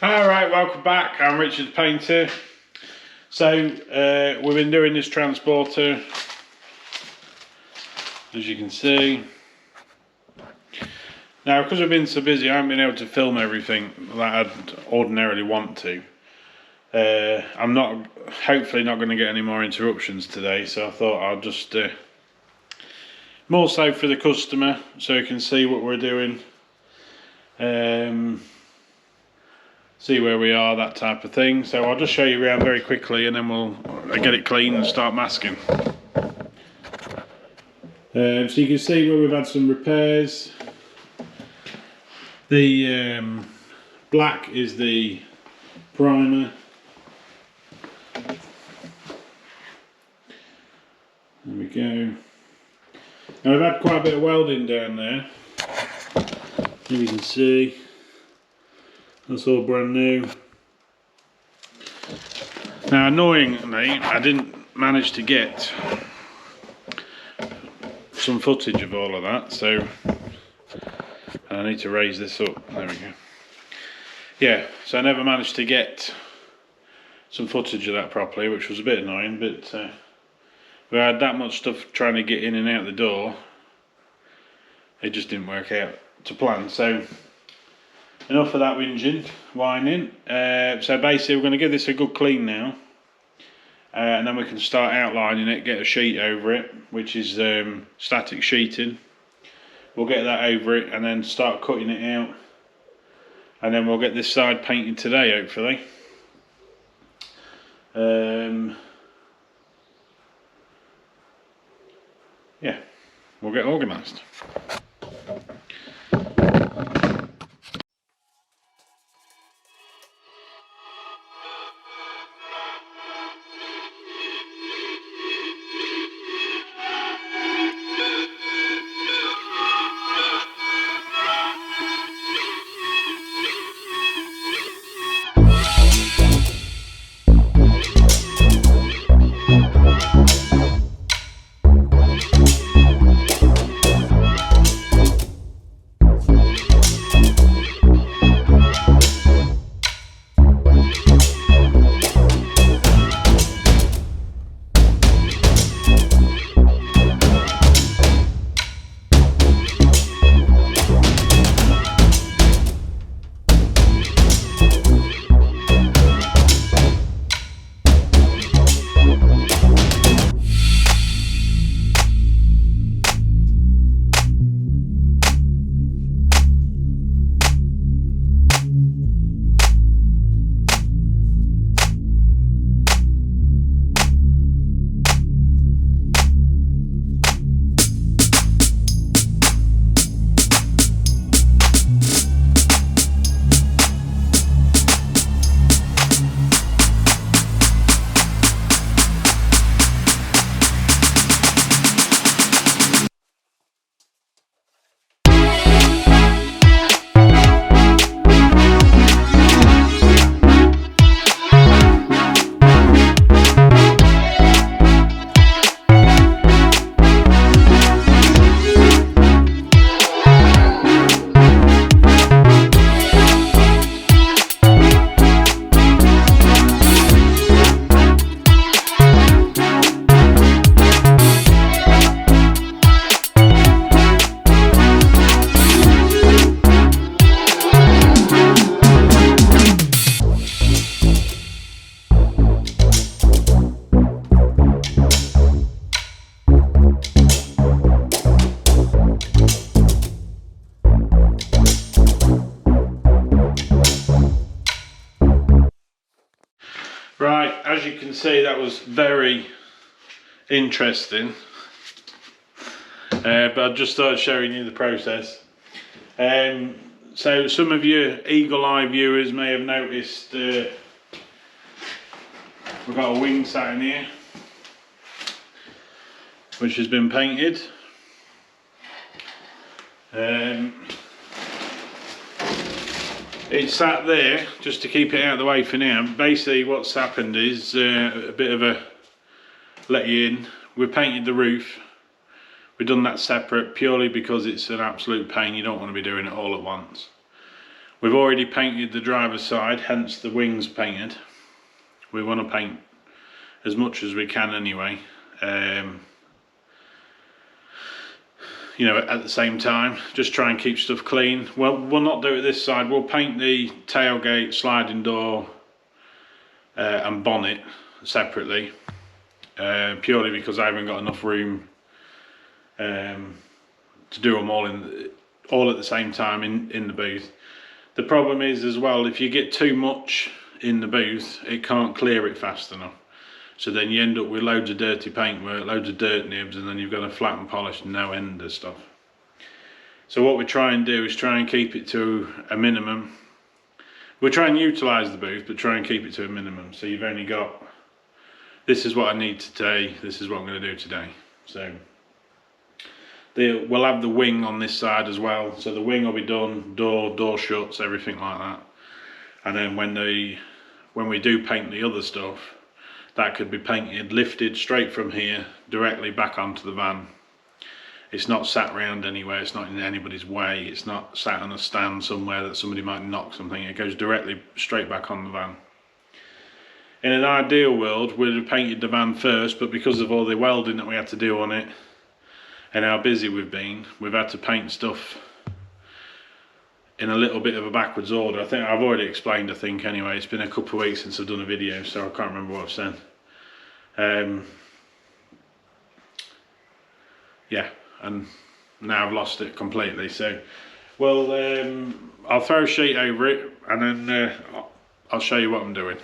Alright, welcome back. I'm Richard the Painter. So, we've been doing this transporter, as you can see. Now, because I've been so busy, I haven't been able to film everything that I'd ordinarily want to. I'm hopefully not going to get any more interruptions today, so I thought I'll just, more so for the customer, so you can see what we're doing. See where we are, that type of thing. So I'll just show you around very quickly and then we'll get it clean and start masking. So you can see where we've had some repairs. The black is the primer. There we go. Now we've had quite a bit of welding down there. Here you can see. That's all brand new. Now, annoyingly, I didn't manage to get some footage of all of that, so I need to raise this up. There we go. Yeah, so I never managed to get some footage of that properly, which was a bit annoying, but we had that much stuff trying to get in and out the door, it just didn't work out to plan. So enough of that whining. So basically we're going to give this a good clean now, and then we can start outlining it, get a sheet over it, which is static sheeting. We'll get that over it and then start cutting it out, and then we'll get this side painted today, hopefully. Yeah, we'll get organised. Right, as you can see, that was very interesting, but I just started showing you the process. So some of you eagle-eye viewers may have noticed we've got a wing sat in here, which has been painted. It's sat there just to keep it out of the way for now. Basically what's happened is a bit of a let you in. We've painted the roof. We've done that separate purely because it's an absolute pain. You don't want to be doing it all at once. We've already painted the driver's side, hence the wings painted. We want to paint as much as we can anyway. You know, at the same time, just try and keep stuff clean. Well, we'll not do it this side. We'll paint the tailgate, sliding door and bonnet separately, purely because I haven't got enough room to do them all at the same time in the booth. The problem is as well, if you get too much in the booth, it can't clear it fast enough. So then you end up with loads of dirty paintwork, loads of dirt nibs, and then you've got to flat and polish and no end of stuff. So what we try and do is try and keep it to a minimum. We try and utilise the booth, but try and keep it to a minimum. So you've only got, this is what I need today, this is what I'm going to do today. So we'll have the wing on this side as well. So the wing will be done, door shuts, everything like that. And then when we do paint the other stuff, that could be painted, lifted straight from here, directly back onto the van. It's not sat round anywhere, it's not in anybody's way, it's not sat on a stand somewhere that somebody might knock something. It goes directly straight back on the van. In an ideal world, we'd have painted the van first, but because of all the welding that we had to do on it, and how busy we've been, we've had to paint stuff in a little bit of a backwards order. I think I've already explained, I think anyway. It's been a couple of weeks since I've done a video, so I can't remember what I've said. Yeah, and now I've lost it completely. So, well, I'll throw a sheet over it, and then I'll show you what I'm doing.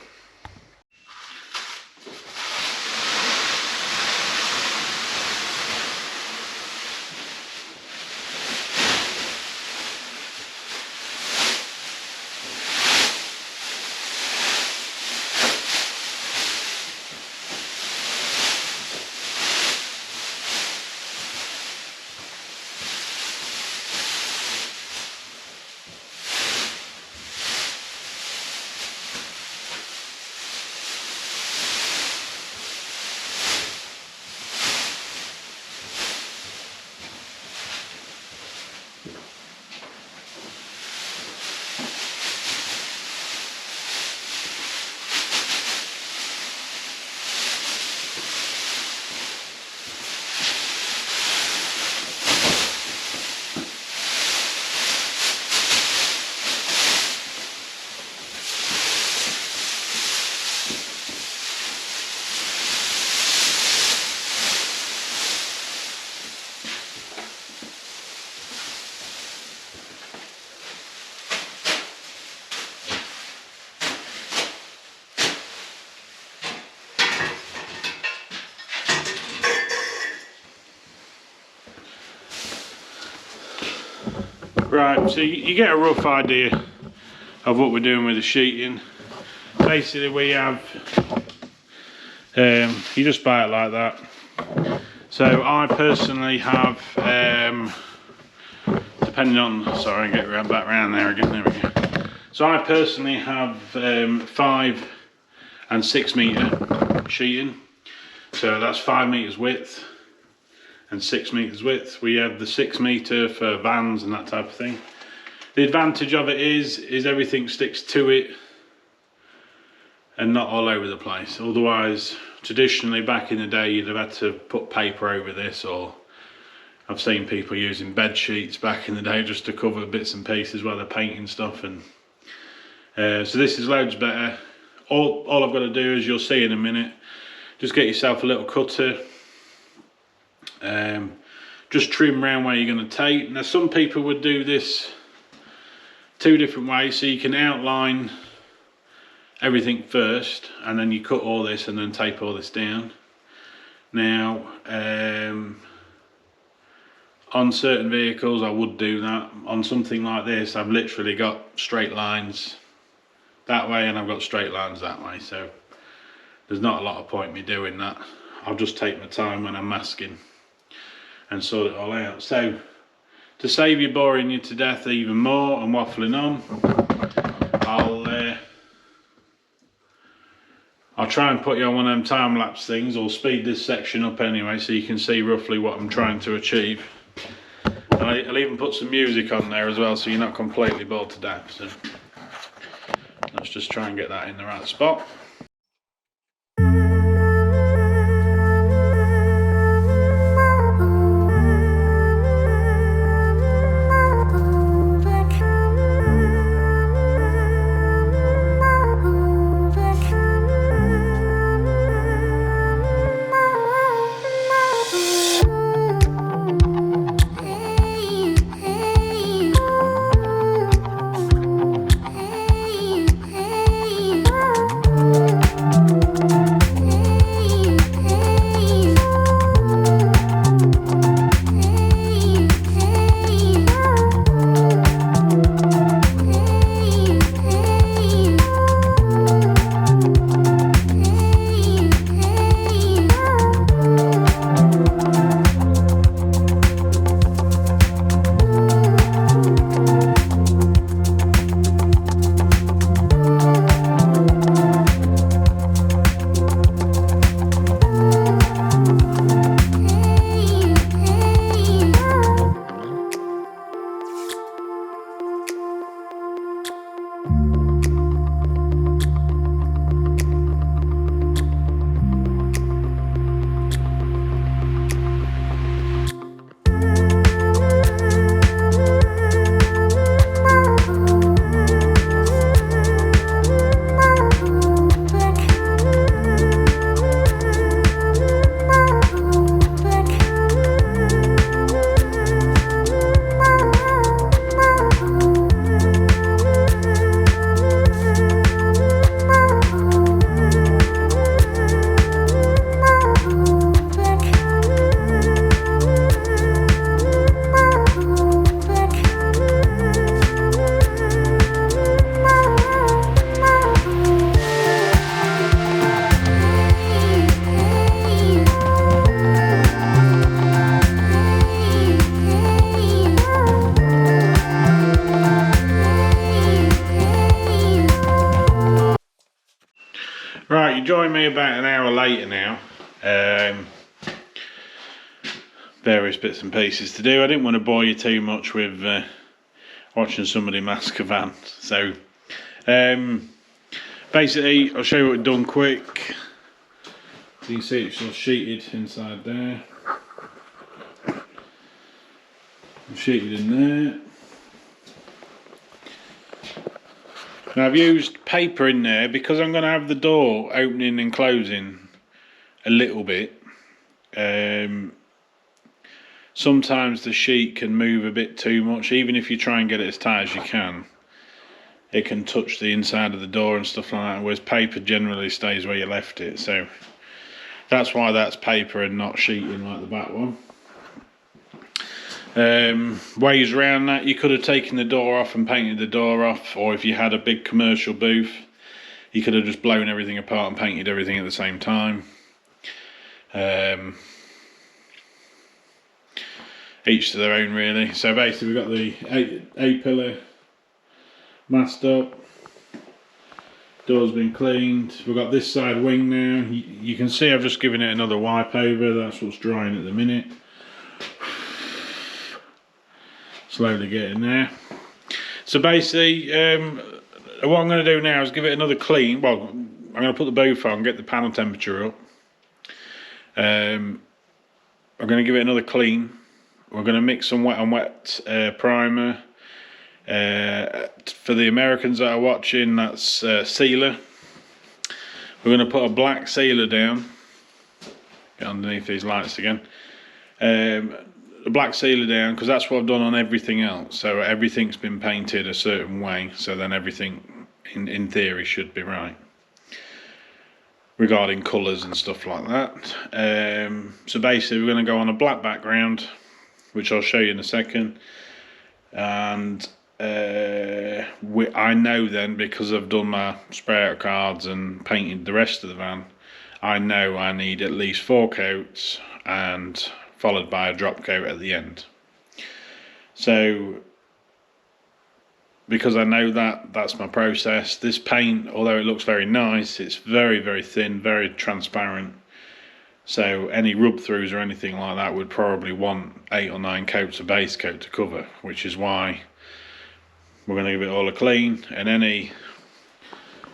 Right, so you get a rough idea of what we're doing with the sheeting. Basically we have, you just buy it like that. So I personally have, depending on, sorry, get back around there again, there we go. So I personally have 5 and 6 metre sheeting. So that's 5 metres width and 6 metres width. We have the 6 metre for vans and that type of thing. The advantage of it is everything sticks to it and not all over the place. Otherwise, traditionally back in the day, you'd have had to put paper over this, or I've seen people using bed sheets back in the day just to cover bits and pieces while they're painting stuff. And so this is loads better. All I've got to do, as you'll see in a minute, just get yourself a little cutter. Just trim around where you're going to tape. Now some people would do this 2 different ways. So you can outline everything first and then you cut all this and then tape all this down. Now on certain vehicles I would do that. On something like this I've literally got straight lines that way and I've got straight lines that way, so there's not a lot of point me doing that. I'll just take my time when I'm masking and sort it all out. So to save you boring you to death even more and waffling on, I'll try and put you on one of them time-lapse things, or speed this section up anyway so you can see roughly what I'm trying to achieve. And I'll even put some music on there as well so you're not completely bored to death. So. let's just try and get that in the right spot. Right, you join me about an hour later now. Various bits and pieces to do. I didn't want to bore you too much with watching somebody mask a van. So basically, I'll show you what we've done quick. You can see it's all sheeted inside there. Sheeted in there. Now I've used paper in there because I'm going to have the door opening and closing a little bit. Sometimes the sheet can move a bit too much, even if you try and get it as tight as you can. It can touch the inside of the door and stuff like that, whereas paper generally stays where you left it. So that's why that's paper and not sheeting like the back one. Ways around that, you could have taken the door off and painted the door off, or if you had a big commercial booth, you could have just blown everything apart and painted everything at the same time. Each to their own really. So basically we've got the A-pillar masked up, door's been cleaned, we've got this side wing now. You can see I've just given it another wipe over, that's what's drying at the minute. Slowly getting there. So basically what I'm going to do now is give it another clean. Well, I'm going to put the booth on, get the panel temperature up. I'm going to give it another clean. We're going to mix some wet on wet primer. For the Americans that are watching, that's sealer. We're going to put a black sealer down. Get underneath these lights again. The black sealer down, because that's what I've done on everything else. So everything's been painted a certain way, so then everything in theory should be right regarding colours and stuff like that. So basically we're going to go on a black background, which I'll show you in a second, and I know then, because I've done my spray out cards and painted the rest of the van, I know I need at least 4 coats, and followed by a drop coat at the end. So because I know that, that's my process. This paint, although it looks very nice, it's very, very thin, very transparent. So any rub throughs or anything like that would probably want 8 or 9 coats of base coat to cover, which is why we're going to give it all a clean, and any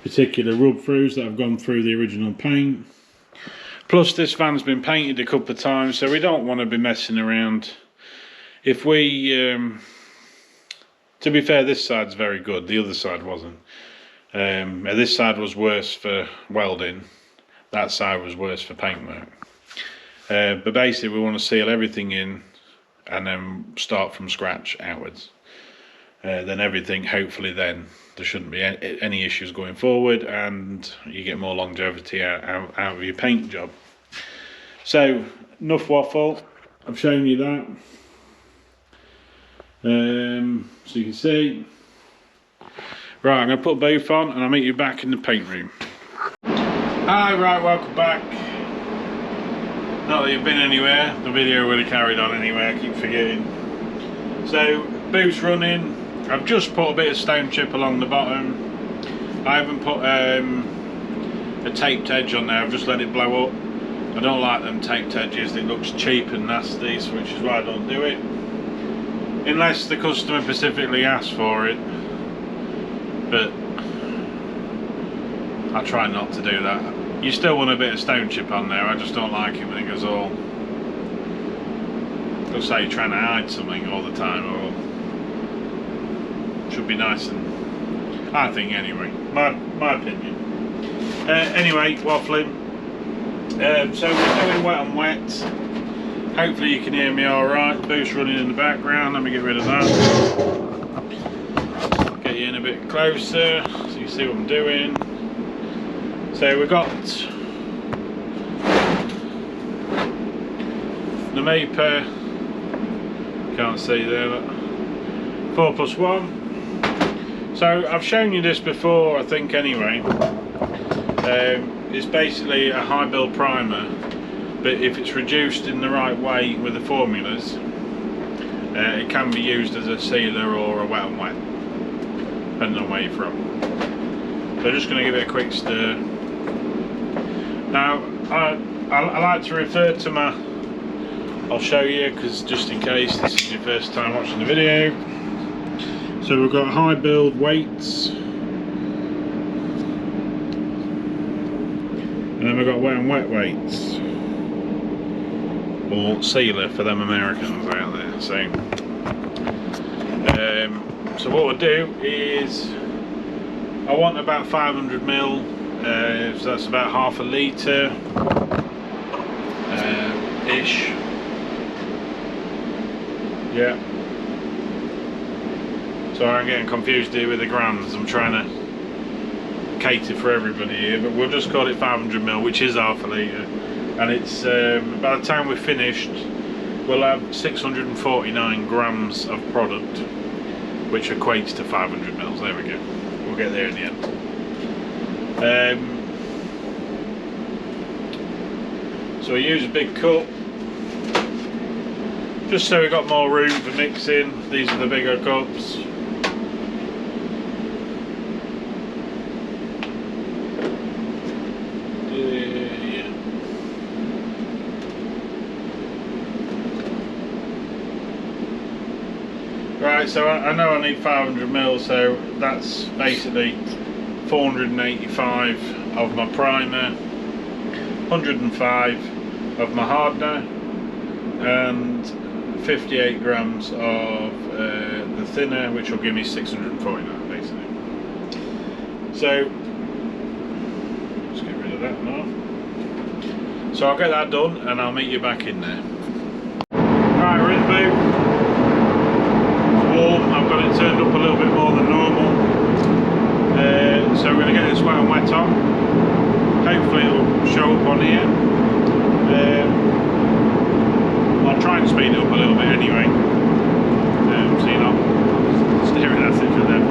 particular rub throughs that have gone through the original paint. Plus this van's been painted a couple of times, so we don't want to be messing around. If we, to be fair, this side's very good, the other side wasn't. This side was worse for welding, that side was worse for paintwork. But basically we want to seal everything in and then start from scratch outwards. Then everything, hopefully then there shouldn't be any issues going forward, and you get more longevity out of your paint job. So enough waffle, I've shown you that. So you can see. Right, I'm going to put both on and I'll meet you back in the paint room. Hi, right, welcome back. Not that you've been anywhere, the video would have carried on anyway, I keep forgetting. So, boots running. I've just put a bit of stone chip along the bottom. I haven't put a taped edge on there, I've just let it blow up. I don't like them taped edges, it looks cheap and nasty, so which is why I don't do it. Unless the customer specifically asks for it. But I try not to do that. You still want a bit of stone chip on there, I just don't like it when it goes all... Looks like you're trying to hide something all the time, or... Should be nice and... I think anyway, my opinion. Anyway, waffling. So we're doing wet on wet. Hopefully you can hear me alright. Boost running in the background, let me get rid of that. Get you in a bit closer so you see what I'm doing. So we've got the Maper, can't see there, but 4+1. So I've shown you this before, I think anyway. It's basically a high build primer, but if it's reduced in the right way with the formulas, it can be used as a sealer or a wet on wet, depending on where you're from. So just going to give it a quick stir. Now I like to refer to my, I'll show you because just in case this is your first time watching the video. So we've got high build weights, and then we've got wet and wet weights, or sealer for them Americans out there. So what we'll do is, I want about 500ml, so that's about half a litre ish. Yeah. So I'm getting confused here with the grams. I'm trying to cater for everybody here, but we'll just call it 500ml, which is half a litre. And it's by the time we're finished, we'll have 649 grams of product, which equates to 500ml. There we go. We'll get there in the end. So we use a big cup, just so we've got more room for mixing. These are the bigger cups. Right, so I know I need 500ml, so that's basically 485 of my primer, 105 of my hardener, and 58 grams of the thinner, which will give me 649 basically. So let's get rid of that now. So I'll get that done and I'll meet you back in there. Right, we're in the booth. Warm. I've got it turned up a little bit more than normal, so we're going to get this wet and wet on. Hopefully it'll show up on here. I'll try and speed it up a little bit anyway, so you're not staring at it for them.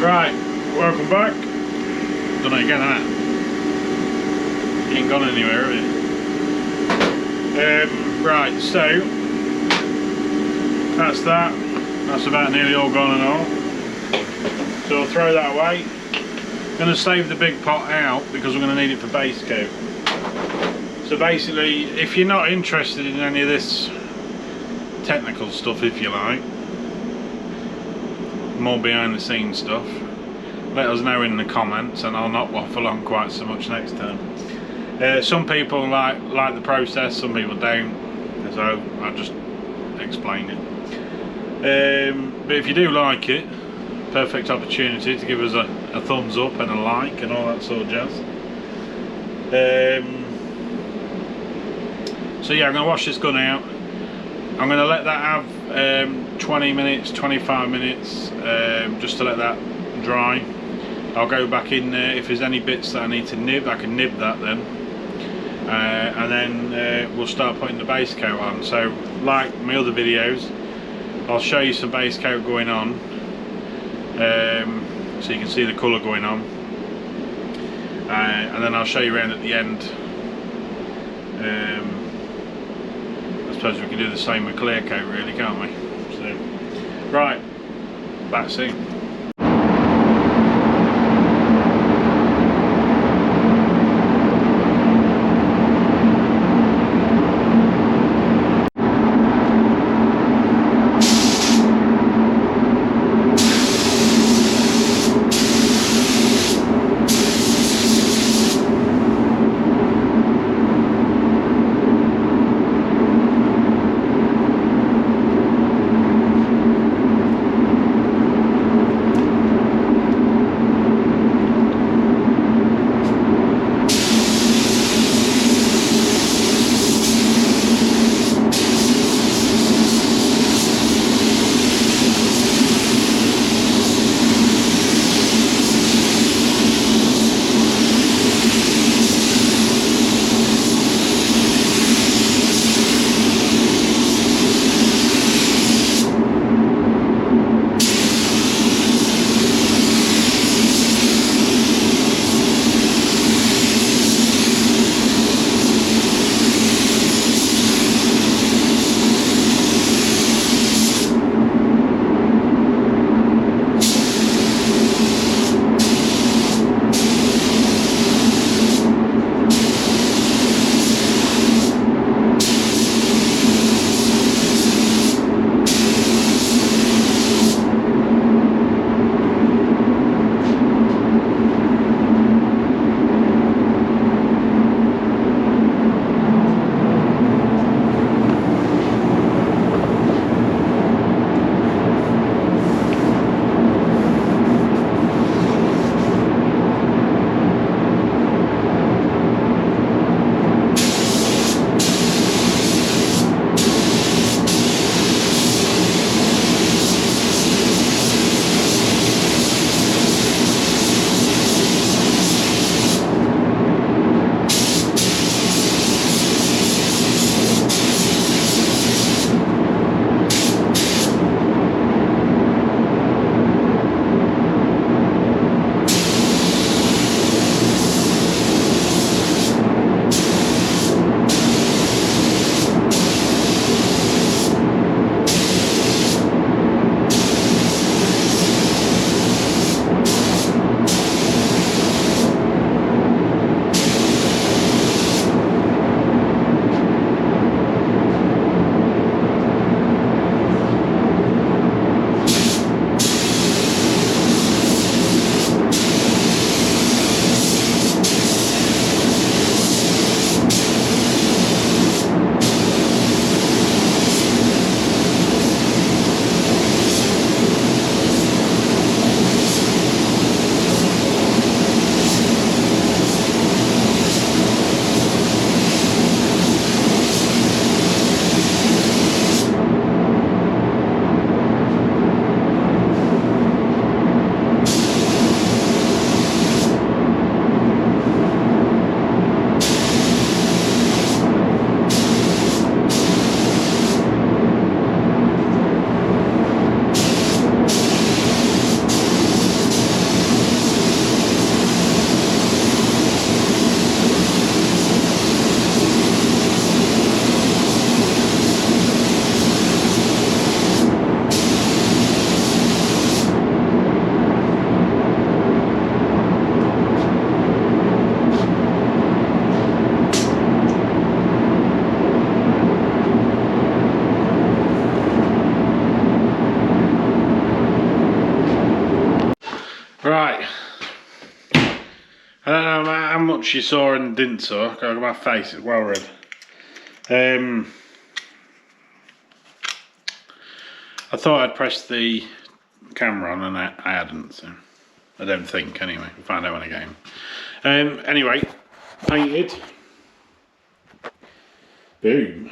Right, welcome back. Done it again, haven't I? You ain't gone anywhere, have you? Right, so that's that. That's about nearly all gone and all. So I'll throw that away. I'm going to save the big pot out because we're going to need it for base coat. So basically, if you're not interested in any of this technical stuff, if you like, more behind the scenes stuff, let us know in the comments and I'll not waffle on quite so much next time. Some people like the process, some people don't, so I'll just explain it. But if you do like it, perfect opportunity to give us a thumbs up and a like and all that sort of jazz. So yeah, I'm going to wash this gun out. I'm going to let that have 20 minutes, 25 minutes, just to let that dry. I'll go back in there. If there's any bits that I need to nib, I can nib that then. And then we'll start putting the base coat on. So like my other videos, I'll show you some base coat going on, so you can see the colour going on, and then I'll show you around at the end. I suppose we can do the same with clear coat really, can't we? So, right, back soon. much you saw and didn't saw. Look at my face, it's well red. I thought I'd press the camera on and I hadn't, so I don't think anyway. We'll find out when I get him. Anyway, painted. Boom.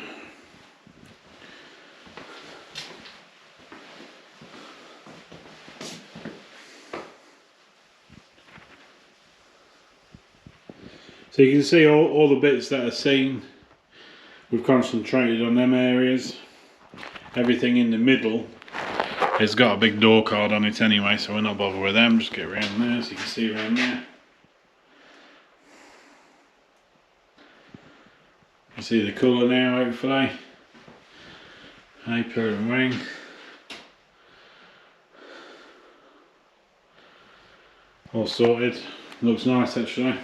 So you can see all the bits that are seen. We've concentrated on them areas. Everything in the middle has got a big door card on it anyway, so we're not bothered with them. Just get around there so you can see around there. You see the colour now, hopefully. Paper and wing. All sorted. Looks nice actually.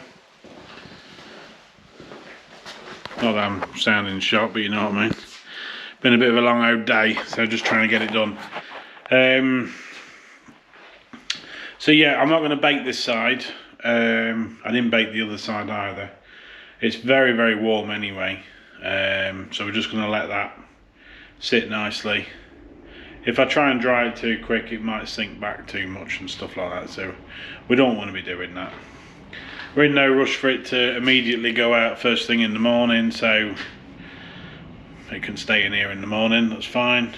Not that I'm sounding shocked, but you know what I mean. Been a bit of a long old day, so just trying to get it done. So yeah, I'm not going to bake this side. I didn't bake the other side either. It's very, very warm anyway. So we're just going to let that sit nicely. If I try and dry it too quick, it might sink back too much and stuff like that. So we don't want to be doing that. We're in no rush for it to immediately go out first thing in the morning, so it can stay in here in the morning, that's fine.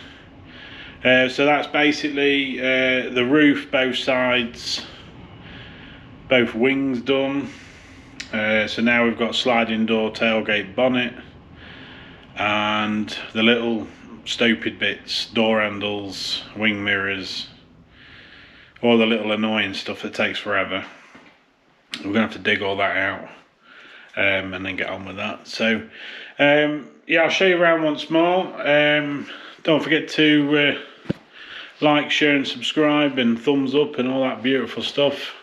So that's basically the roof, both sides, both wings done. So now we've got sliding door, tailgate, bonnet, and the little stupid bits, door handles, wing mirrors, all the little annoying stuff that takes forever. We're going to have to dig all that out and then get on with that. So yeah, I'll show you around once more. Don't forget to like, share and subscribe and thumbs up and all that beautiful stuff.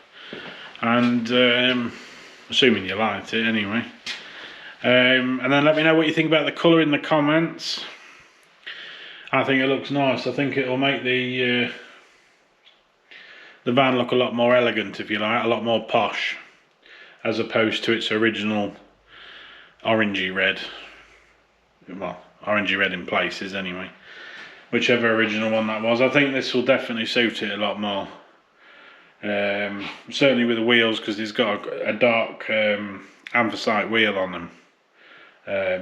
And assuming you liked it anyway. And then let me know what you think about the colour in the comments. I think it looks nice. I think it'll make the van look a lot more elegant, if you like, a lot more posh, as opposed to its original orangey red. Well, orangey red in places anyway. Whichever original one that was. I think this will definitely suit it a lot more. Certainly with the wheels, because it's got a dark anthracite wheel on them.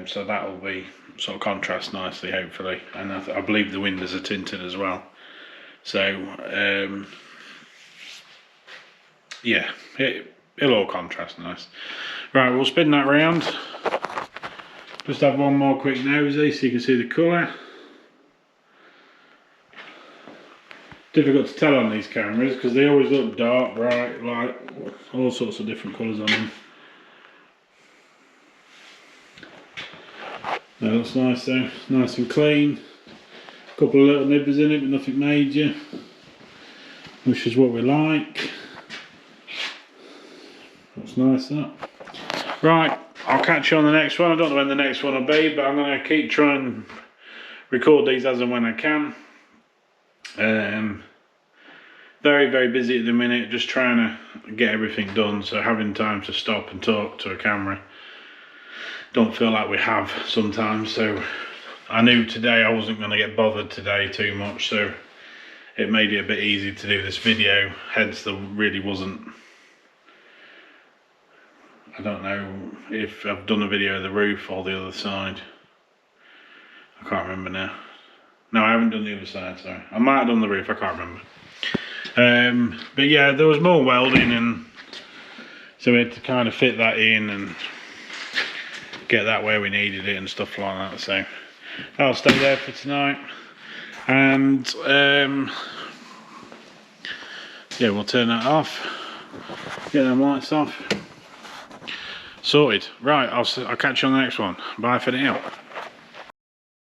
So that will be sort of contrast nicely, hopefully. And I believe the windows are tinted as well. So yeah, it'll all contrast nice. Right, we'll spin that round. Just have one more quick nosy so you can see the colour. Difficult to tell on these cameras because they always look dark, bright, light, all sorts of different colours on them. That looks nice though, nice and clean. A couple of little nibbers in it but nothing major, which is what we like. That's nice that. Right, I'll catch you on the next one. I don't know when the next one will be, but I'm going to keep trying and record these as and when I can. Very, very busy at the minute, just trying to get everything done, so having time to stop and talk to a camera don't feel like we have sometimes. So I knew today I wasn't going to get bothered today too much, so it made it a bit easy to do this video, hence there really wasn't. I don't know if I've done a video of the roof or the other side. I can't remember now. No, I haven't done the other side, sorry. I might have done the roof, I can't remember. But yeah, there was more welding, and so we had to kind of fit that in and get that where we needed it and stuff like that. So I'll stay there for tonight. And yeah, we'll turn that off. Get them lights off. Sorted. Right, I'll catch you on the next one. Bye for now.